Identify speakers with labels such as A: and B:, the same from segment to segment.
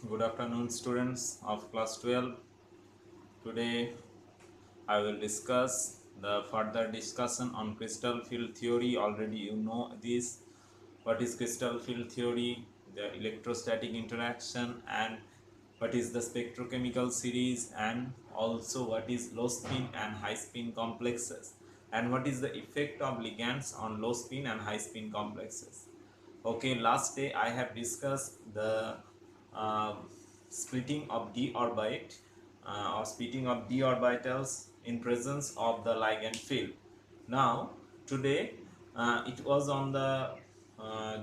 A: Good afternoon, students of class 12. Today I will discuss the further discussion on crystal field theory. Already you know this. What is crystal field theory, the electrostatic interaction, and what is the spectrochemical series, and also what is low spin and high spin complexes, and what is the effect of ligands on low spin and high spin complexes. Okay, last day I have discussed the uh, splitting of d orbit or splitting of d orbitals in presence of the ligand field. Now today it was on the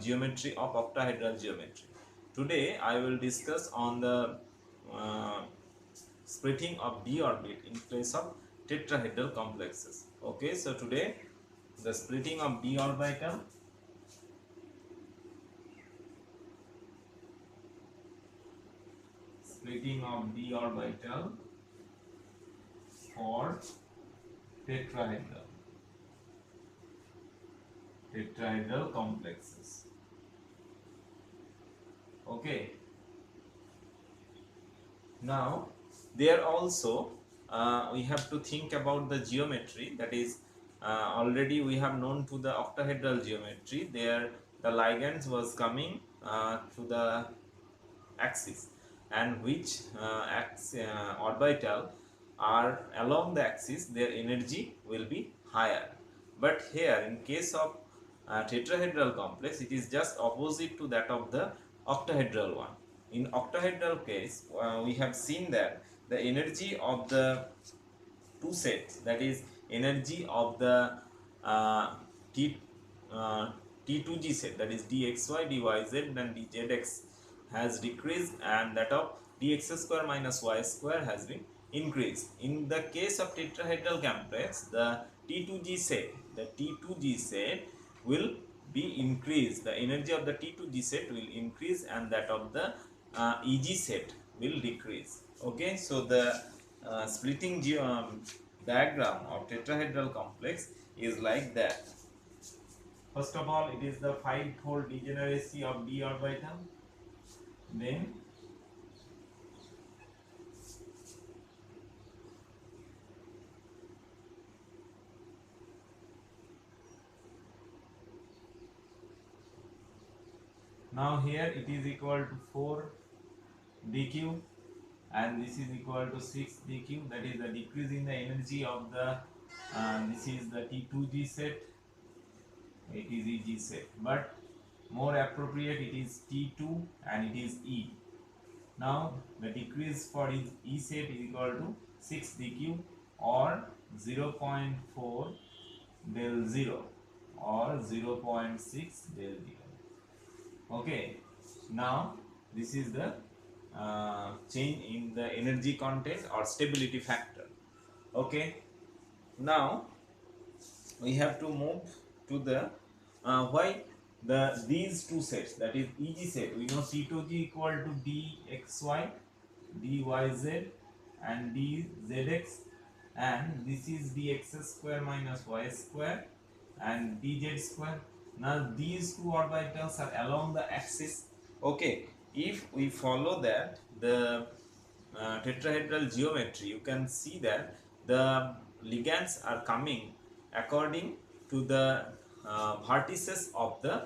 A: geometry of octahedral geometry. Today I will discuss on the uh, splitting of d orbit in place of tetrahedral complexes. Okay, so today the splitting of d orbital, splitting of d orbital for tetrahedral complexes. Okay, now there also we have to think about the geometry, that is already we have known to the octahedral geometry. There the ligands was coming to the axis, and which orbital are along the axis, their energy will be higher. But here in case of tetrahedral complex, it is just opposite to that of the octahedral one. In octahedral case, we have seen that the energy of the two sets, that is energy of the uh, T, uh, T2G set, that is dxy, dyz and dzx has decreased, and that of dx square minus y square has been increased. In the case of tetrahedral complex, the T2G set will be increased. The energy of the T2G set will increase, and that of the EG set will decrease. Okay, so the splitting diagram of tetrahedral complex is like that. First of all, it is the 5-fold degeneracy of d orbital. Then now here it is equal to 4 dq, and this is equal to 6 dq, that is the decrease in the energy of the this is the T2G set, it is EG set, but more appropriate it is T2 and it is E. Now the decrease for E set is equal to 6 dq or 0.4 del 0 or 0.6 del 0. Okay, now this is the change in the energy content or stability factor. Okay, now we have to move to the why these two sets, that is EG set, we know T2G equal to dxy, dyz and dzx, and this is dx square minus y square and dz square. Now these two orbitals are along the axis. Okay, if we follow that the tetrahedral geometry, you can see that the ligands are coming according to the vertices of the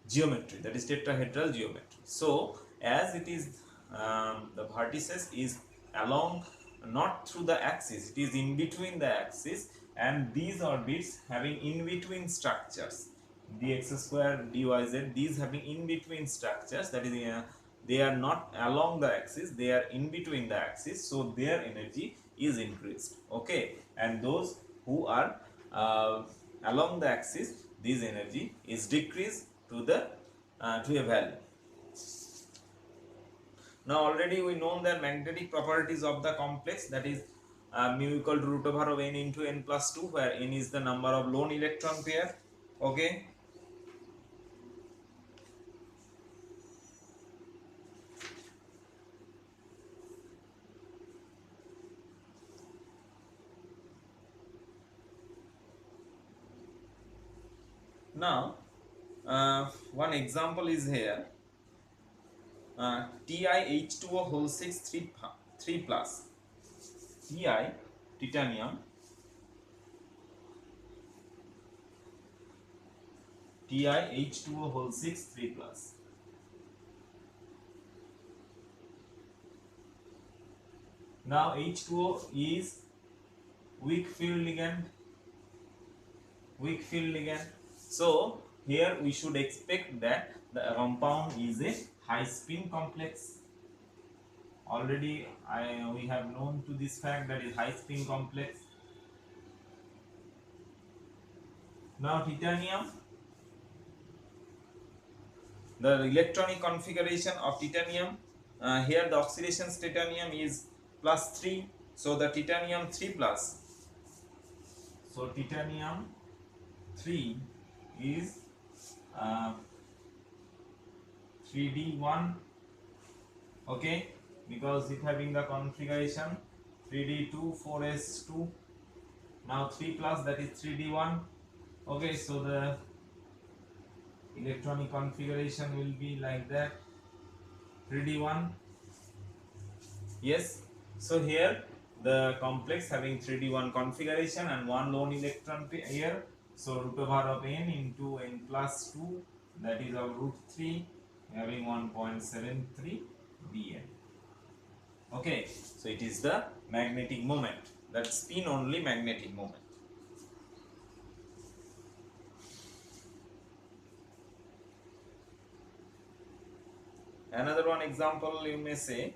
A: geometry, that is tetrahedral geometry. So as it is the vertices is along, not through the axis, it is in between the axis, and these orbits having in between structures, dx square dyz, these having in between structures, that is they are not along the axis, they are in between the axis, so their energy is increased. Okay, and those who are along the axis, this energy is decreased to the to a value. Now already we know the magnetic properties of the complex, that is mu equal to root over of n into n plus 2, where n is the number of lone electron pair. Okay, now one example is here. TiH2O whole 6 3 plus. Ti titanium, TiH2O whole 6 3 plus. Now H2O is weak field ligand, so here we should expect that the compound is a high spin complex. Already we have known to this fact that is high spin complex. Now titanium, the electronic configuration of titanium, here the oxidation titanium is +3, so the titanium 3 plus. So titanium 3 is 3D1, okay, because it having the configuration 3D2 4S2. Now 3 plus, that is 3D1, okay. So the electronic configuration will be like that, 3D1. Yes, so here the complex having 3D1 configuration and one lone electron here, so root over of n into n plus 2, that is our root 3, having 1.73 Bn. Okay, so it is the magnetic moment, that spin only magnetic moment. Another one example, you may say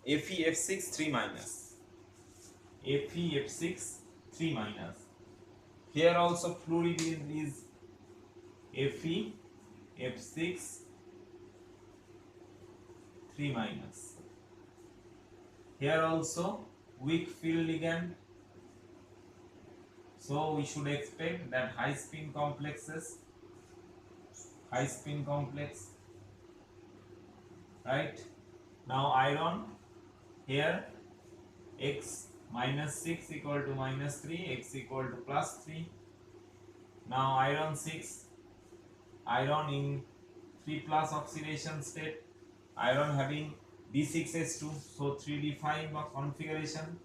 A: FeF6 3 minus. FeF6 3 minus. Here also fluid is FeF6 3 minus. Here also weak field ligand. So we should expect that high spin complexes, right? Now iron, here x minus 6 equal to minus 3, x equal to plus 3. Now iron 6, iron in 3 plus oxidation state, iron having D6S2, so 3D5 configuration,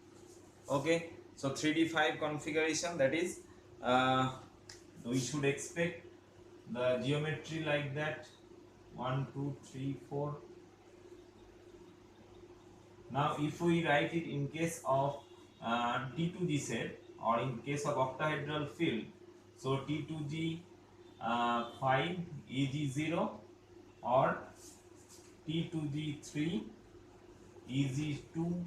A: okay. So 3D5 configuration, that is we should expect the geometry like that, 1 2 3 4. Now if we write it in case of T2G set or in case of octahedral field, so T2G 5 EG0 or T2G3 EG2,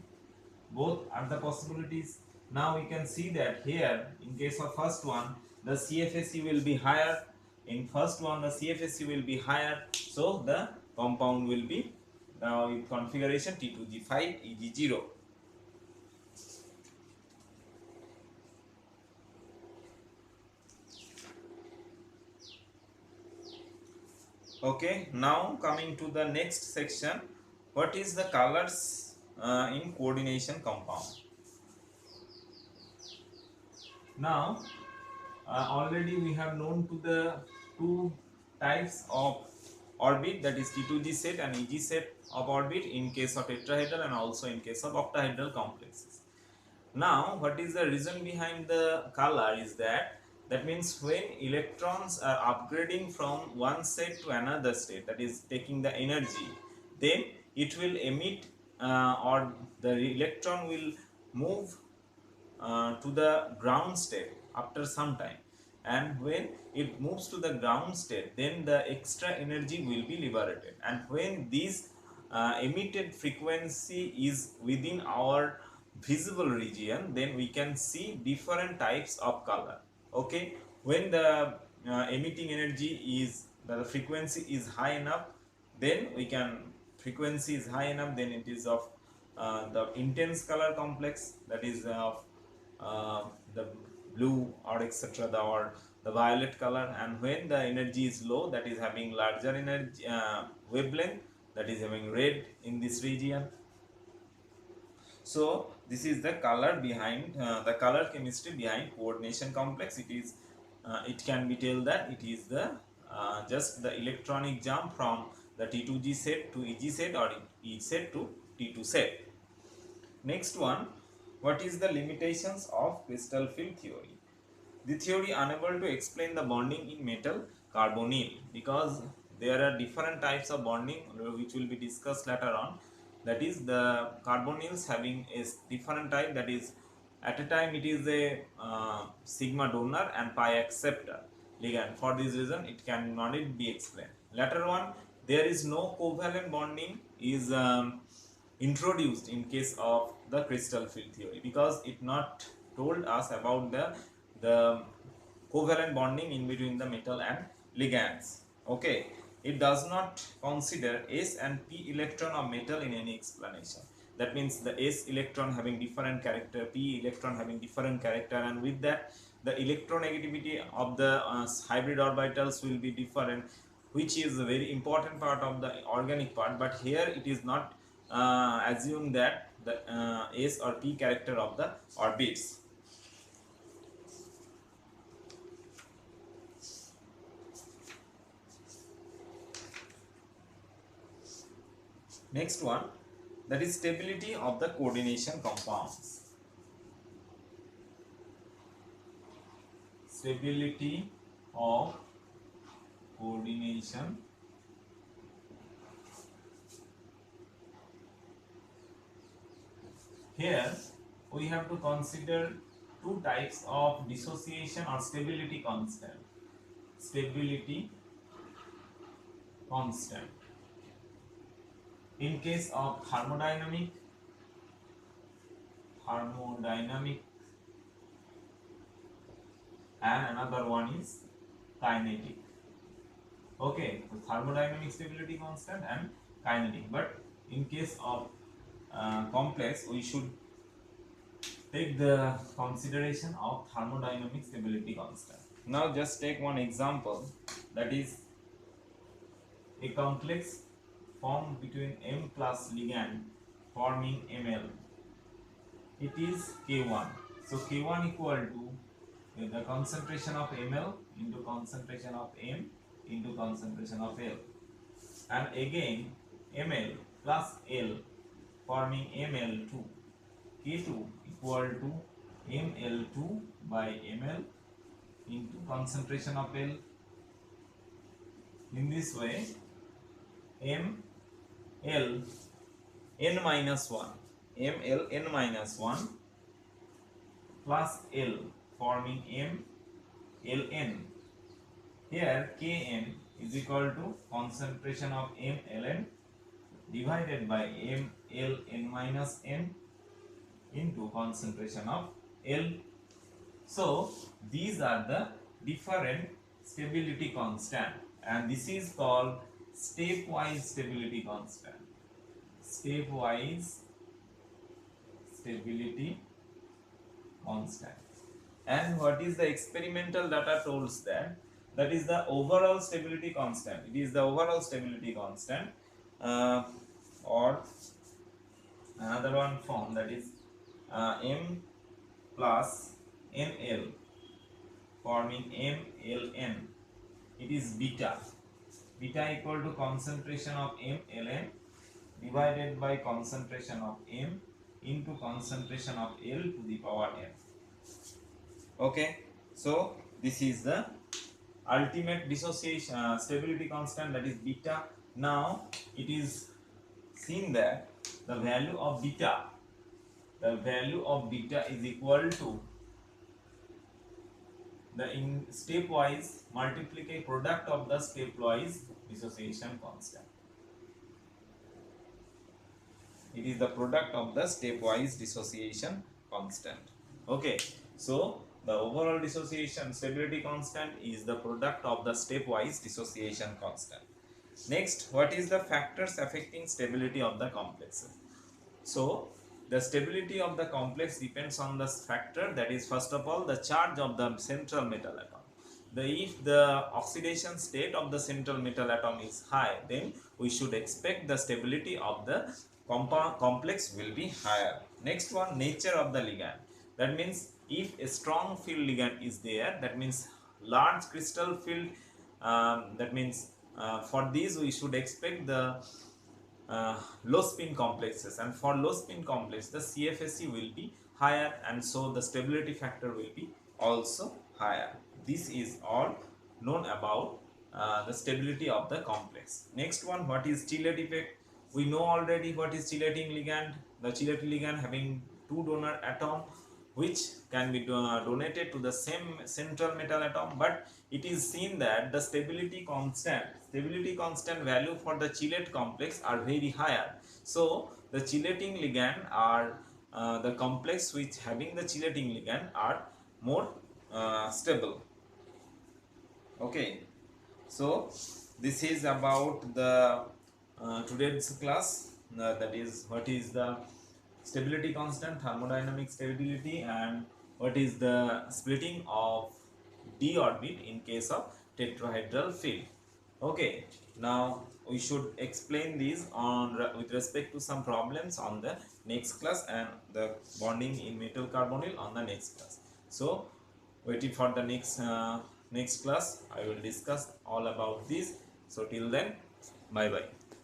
A: both are the possibilities. Now we can see that here in case of first one the CFSE will be higher, in first one the CFSE will be higher, so the compound will be now in configuration T2G5 EG0. Okay, now coming to the next section, what is the colors in coordination compound? Now already we have known to the two types of orbit, that is T2G set and EG set of orbit in case of tetrahedral and also in case of octahedral complexes. Now what is the reason behind the color is that means when electrons are upgrading from one state to another state, that is taking the energy, then it will emit or the electron will move to the ground state after some time, and when it moves to the ground state, then the extra energy will be liberated, and when this emitted frequency is within our visible region, then we can see different types of color, okay. When the emitting energy is the frequency is high enough, then we can frequency is high enough, then it is of the intense color complex, that is of the blue or etc, or the violet color, and when the energy is low, that is having larger energy wavelength, that is having red in this region. So this is the color behind the color chemistry behind coordination complex. It is it can be told that it is the just the electronic jump from the T2G set to EG set or EG set to T2 set. Next one, what is the limitations of crystal field theory? The theory unable to explain the bonding in metal carbonyl because there are different types of bonding which will be discussed later on. That is, the carbonyls having a different type, that is, at a time it is a sigma donor and pi acceptor ligand. For this reason it cannot be explained. Later on, there is no covalent bonding is introduced in case of the crystal field theory because it not told us about the covalent bonding in between the metal and ligands. Okay, it does not consider s and p electron of metal in any explanation. That means the s electron having different character, p electron having different character, and with that the electronegativity of the hybrid orbitals will be different, which is a very important part of the organic part. But here it is not assumed that the s or p character of the orbits. Next one, that is stability of the coordination compounds. Stability of coordination here we have to consider two types of dissociation or stability constant. Stability constant. In case of thermodynamic and another one is kinetic. Okay, so thermodynamic stability constant and kinetic. But in case of complex, we should take the consideration of thermodynamic stability constant. Now just take one example, that is a complex formed between M plus ligand forming Ml. It is K1. So K1 equal to the concentration of Ml into concentration of M into concentration of L. And again Ml plus L forming Ml2. K2 equal to Ml2 by Ml into concentration of L. In this way, ML n minus 1, ML n minus 1 plus L forming MLn. Here Kn is equal to concentration of MLn divided by MLn minus n into concentration of L. So these are the different stability constant, and this is called stepwise stability constant. Stepwise stability constant. And what is the experimental data tells that? That is the overall stability constant. It is the overall stability constant, or another one form, that is M plus NL forming MLN. It is beta. Beta equal to concentration of MLN divided by concentration of M into concentration of L to the power n. Okay, so this is the ultimate dissociation stability constant, that is beta. Now it is seen that the value of beta is equal to the in stepwise multiplicate product of the stepwise dissociation constant. It is the product of the stepwise dissociation constant. Okay, so the overall dissociation stability constant is the product of the stepwise dissociation constant. Next, what is the factors affecting stability of the complexes? So the stability of the complex depends on the factor, that is, first of all, the charge of the central metal atom. If the oxidation state of the central metal atom is high, then we should expect the stability of the complex will be higher. Next one, nature of the ligand. That means if a strong field ligand is there, that means large crystal field, that means for these we should expect the low spin complexes, and for low spin complex the CFSE will be higher, and so the stability factor will be also higher. This is all known about the stability of the complex. Next one, what is chelate effect? We know already what is chelating ligand. The chelating ligand having two donor atom which can be donated to the same central metal atom, but it is seen that the stability constant value for the chelate complex are very higher. So the chelating ligand are the complex which having the chelating ligand are more stable. Okay, so this is about the today's class, that is what is the stability constant, thermodynamic stability, and what is the splitting of d orbit in case of tetrahedral field. Okay, now we should explain these on with respect to some problems on the next class, and the bonding in metal carbonyl on the next class. So waiting for the next class, I will discuss all about this. So till then, bye bye.